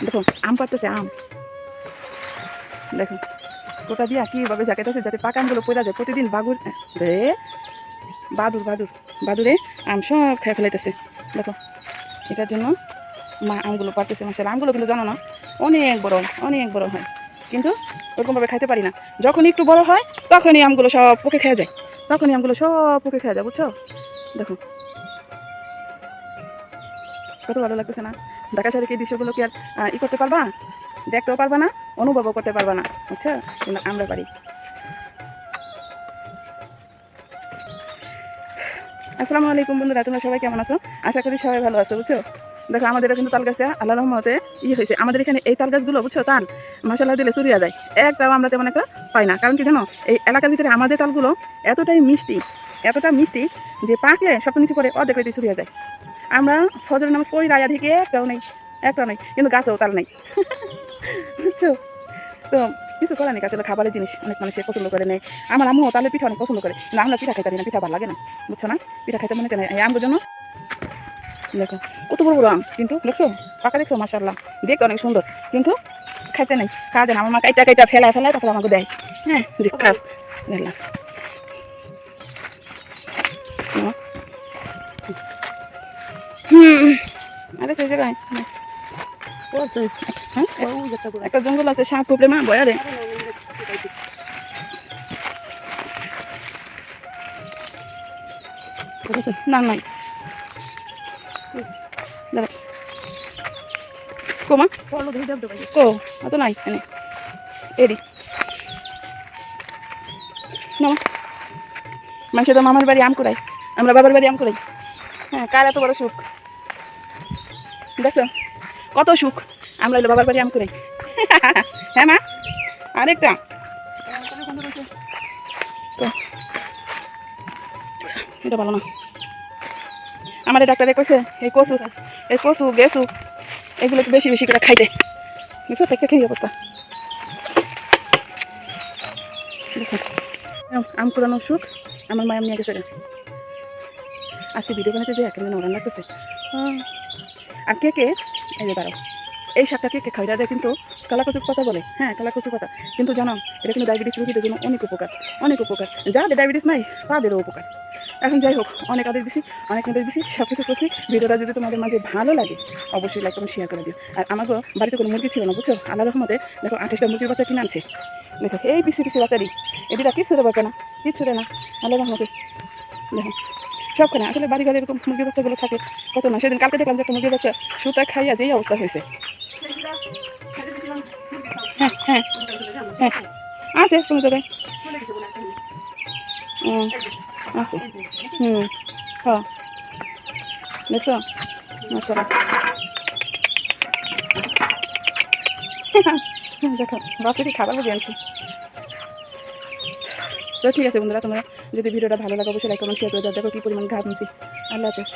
দেখো আম পাড়তেছে আম, দেখো কোথা দিয়া কীভাবে জ্যাকেট যাতে পাকা আমগুলো পড়া যায়। প্রতিদিন রে বাদুরে আম সব খেয়ে ফেলাইতেছে। দেখো এটার জন্য মা আমগুলো পাড়তেছে। মাসাল্লাহ আমগুলো কিন্তু জানো না অনেক বড় হয়, কিন্তু ওরকমভাবে খাইতে পারি না। যখন একটু বড় হয় তখনই আমগুলো সব পোকে খেয়ে যায়, বুঝছো? দেখো কত ভালো লাগতেছে না? ঢাকা শহরে কি দৃশ্যগুলো কি আর করতে পারবা, দেখতেও পারবা না, অনুভবও করতে পারবা না, বুঝছো? কিন্তু আমরা পারি। আসসালামু আলাইকুম বন্ধুরা, তোমরা সবাই কেমন আছো? আশা করি সবাই ভালো আছো, বুঝছো? দেখো আমাদের কিন্তু তাল গাছে আল্লাহ রহমতে হয়েছে। আমাদের এখানে এই তাল গাছগুলো, বুঝছো, তাল মাসাল্লাহ দিলে চুরিয়া যায়। একটাও আমরা তেমন একটা পাই না। কারণ কি জানো, এই এলাকার ভিতরে আমাদের তালগুলো এতটা মিষ্টি যে পাকে সব নিচু করে অর্ধেক রেতে চুরিয়া যায়। আমরা ফজরের নামাজ পড়ি রায়া থেকে একটাও নেই, কিন্তু গাছেও তাল নেই। বুঝছো? তো কিছু করার নেই, আসলে খাবারের জিনিস অনেক মানুষ পছন্দ করে নেয়। আমার আম্মু তালের পিঠা অনেক পছন্দ করে, না আমরা পিঠা খাইতে পারি না, পিঠা ভালো লাগে না, বুঝছো না? পিঠা খাইতে মনে চায় না এই আমগুলোর জন্য। দেখো কত বড় বড় আম, কিন্তু দেখছো পাকা, দেখছো মাশাআল্লাহ দেখতে অনেক সুন্দর, কিন্তু খাইতে নেই। কাজে না, আমার মা কাইটা ফেলায় তারপরে আমাকে দেয়। হ্যাঁ যে খাও দেখলাম। আরে সেই জায়গায় একটা জঙ্গল আছে, সাপ খুবলে মা বয়া রে। না নাই কোমা কো অত নাই এনে এডি না মানুষের তো মামার বাড়ি আম কুড়াই, আমরা বাবার বাড়ি আম কুড়াই। হ্যাঁ কার এত বড় সুখ দেখছো, কত সুখ। আমরা হলো বাবার বাড়ি আম কুড়াই। হ্যাঁ মা আরেকটা এটা ভালো না। আমাদের ডাক্তারে কইছে এই কচু গেছু এগুলো একটু বেশি করে খাইতে। বুঝছো থেকে খেয়ে অবস্থা। আম কুড়ানোর সুখ আমার মায়ের নিয়ে গেছে। আজকে ভিডিও বানাতে যে একেবারে নরম লাগতেছে। আর কে এই যে দাঁড়াও, এই শাকটা কে খাইরা দেয় কিন্তু কালাকচু পাতা বলে। হ্যাঁ কালাকচু পাতা, কিন্তু জানো এটা কিন্তু ডায়াবেটিস রোগীদের জন্য অনেক উপকার। যাদের ডায়াবেটিস নাই তাদেরও উপকার। এখন যাই হোক, অনেক আদেশ দিছি, অনেক নির্দেশ দিছি, সব কিছু করছি। ভিডিওটা যদি তোমাদের মাঝে ভালো লাগে অবশ্যই লাইক কমেন্ট শেয়ার করে দিও। আর আমাকে বাড়িতে কোনো মুরগি ছিল না, বুঝছো? আল্লাহ রহমতে দেখো 28টা মুরগির বাচ্চা কিনে আনছে। দেখো এই পিসি বাচ্চারই এদিটা কিচ্ছু রে না, আল্লাহ রহমতে। দেখো সবখানে আসলে বাড়ি ঘরে এরকম মুরগির বাচ্চাগুলো থাকে কত না। সেদিন কালকে দেখলাম যে একটা মুরগির বাচ্চা সুতা খাইয়া যেই অবস্থা হয়েছে। হ্যাঁ আছে কোনো জায়গায় আছে। হ্যাঁ দেখছো দেখো বাচ্চাকে খাবার বুঝে আনছি। তো ঠিক আছে বন্ধুরা, তোমরা যদি ভিডিওটা ভালো লাগে অবশ্যই লাইক কমেন্ট শেয়ার করে দাও। দেখো কি পরিমাণ ঘাট নিছি। আল্লাহ হাফেজ।